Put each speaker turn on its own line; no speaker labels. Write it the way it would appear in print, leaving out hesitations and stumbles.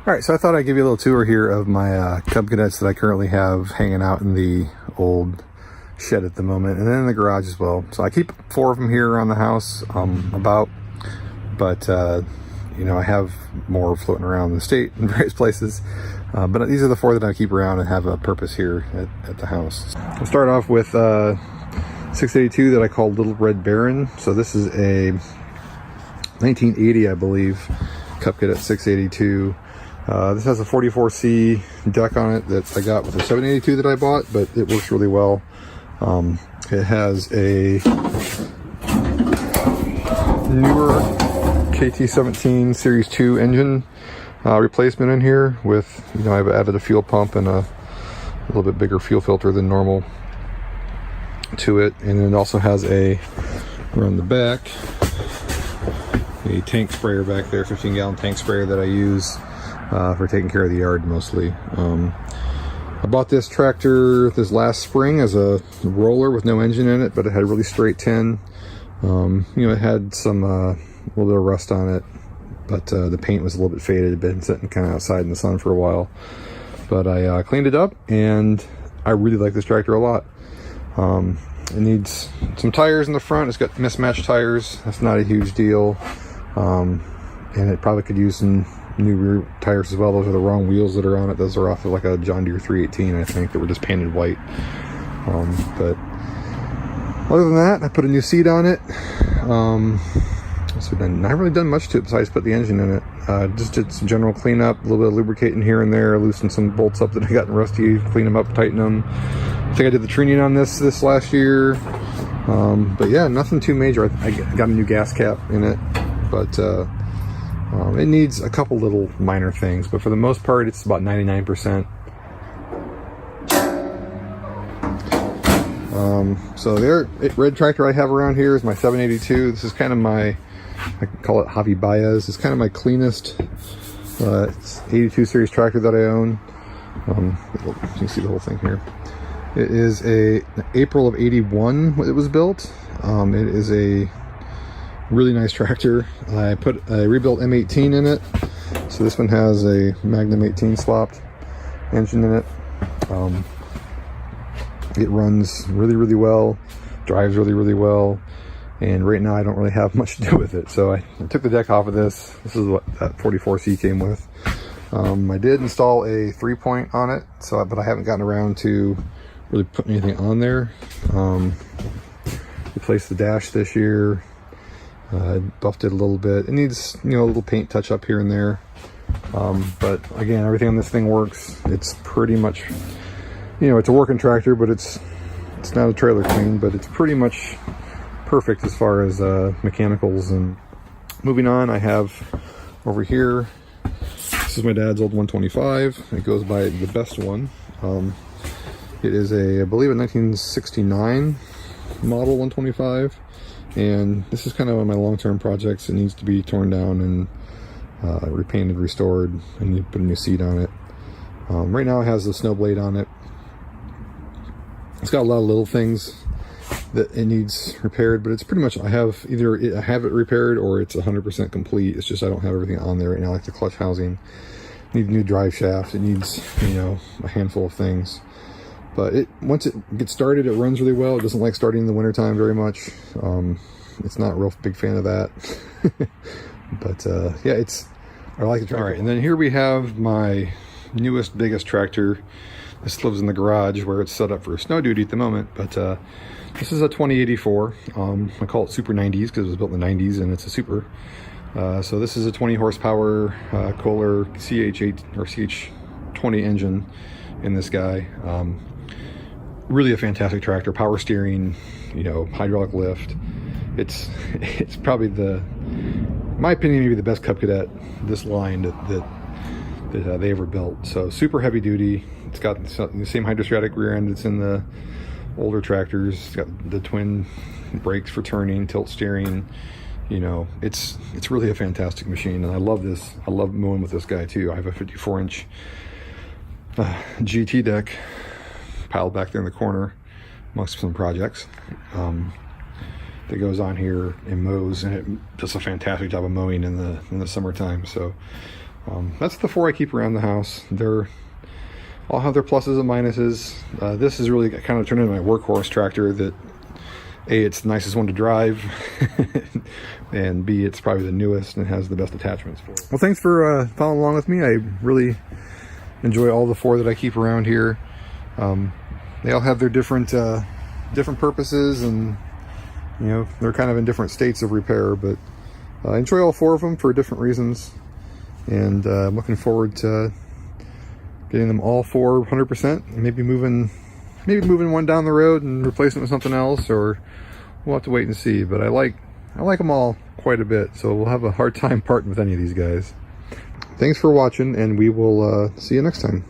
All right, so I thought I'd give you a little tour here of my Cub Cadets that I currently have hanging out in the old shed at the moment, and then in the garage as well. So I keep 4 of them here around the house, but you know, I have more floating around the state in various places. But these are the 4 that I keep around and have a purpose here at the house. I'll start off with 682 that I call Little Red Baron. So this is a 1980, I believe, Cub Cadet 682. This has a 44C deck on it that I got with the 782 that I bought, but it works really well. It has a newer KT17 Series 2 engine replacement in here with, you know, I've added a fuel pump and a little bit bigger fuel filter than normal to it. And it also has around the back, a tank sprayer back there, 15-gallon tank sprayer that I use for taking care of the yard mostly. I bought this tractor this last spring as a roller with no engine in it, but it had a really straight tin. You know, it had some a little bit of rust on it, but the paint was a little bit faded. It had been sitting kind of outside in the sun for a while. But I cleaned it up, and I really like this tractor a lot. It needs some tires in the front. It's got mismatched tires. That's not a huge deal. And it probably could use some new rear tires as well. Those are the wrong wheels that are on it. Those are off of like a John Deere 318, I think, that were just painted white. But other than that, I put a new seat on it. So I haven't really done much to it besides put the engine in it. Just did some general cleanup, a little bit of lubricating here and there, loosened some bolts up that I got rusty, clean them up, tighten them. I think I did the training on this last year. But yeah, nothing too major. I got a new gas cap in it, but it needs a couple little minor things, but for the most part, it's about 99%. So the red tractor I have around here is my 782. This is kind of my, I call it Javi Baez. It's kind of my cleanest it's 82 series tractor that I own. You can see the whole thing here. It is April of 81 it was built. It is a really nice tractor. I rebuilt M18 in it, so this one has a Magnum 18 slopped engine in it. It runs really well, drives really well, and right now I don't really have much to do with it, so I took the deck off of this. This is what that 44C came with. I did install a 3-point on it, but I haven't gotten around to really putting anything on there. Replaced the dash this year. I buffed it a little bit. It needs, you know, a little paint touch up here and there. But again, everything on this thing works. It's pretty much, you know, it's a working tractor, but it's not a trailer clean, but it's pretty much perfect as far as mechanicals. And moving on, I have over here, this is my dad's old 125. It goes by the best one. It is I believe a 1969 model 125. And this is kind of one of my long-term projects. It needs to be torn down and repainted, restored, and you put a new seat on it. Right now it has the snow blade on it. It's got a lot of little things that it needs repaired, but it's pretty much, I have it repaired or it's 100% complete. It's just I don't have everything on there right now, like the clutch housing. It needs a new drive shaft. It needs, you know, a handful of things. But once it gets started, it runs really well. It doesn't like starting in the wintertime very much. It's not a real big fan of that. But yeah, I like the tractor. All right, and then here we have my newest, biggest tractor. This lives in the garage where it's set up for snow duty at the moment. But this is a 2084. I call it Super 90s because it was built in the 90s and it's a Super. So this is a 20 horsepower Kohler CH8 or CH20 engine in this guy. Really a fantastic tractor, power steering, you know, hydraulic lift. It's probably in my opinion, maybe the best Cub Cadet this line that they ever built. So super heavy duty. It's got the same hydrostatic rear end that's in the older tractors. It's got the twin brakes for turning, tilt steering. You know, it's really a fantastic machine, and I love this. I love mowing with this guy too. I have a 54-inch GT deck piled back there in the corner amongst some projects that goes on here and mows, and it does a fantastic job of mowing in the summertime. So That's the 4 I keep around the house. They're all have their pluses and minuses. This is really kind of turned into my workhorse tractor that A, it's the nicest one to drive, and B, it's probably the newest and has the best attachments for it. Well, thanks for following along with me. I really enjoy all the 4 that I keep around here. They all have their different purposes, and you know, they're kind of in different states of repair, but I enjoy all 4 of them for different reasons, and I'm looking forward to getting them all 4 100%, and maybe moving one down the road and replacing it with something else, or we'll have to wait and see. But I like them all quite a bit, so we'll have a hard time parting with any of these guys. Thanks for watching, and we will see you next time.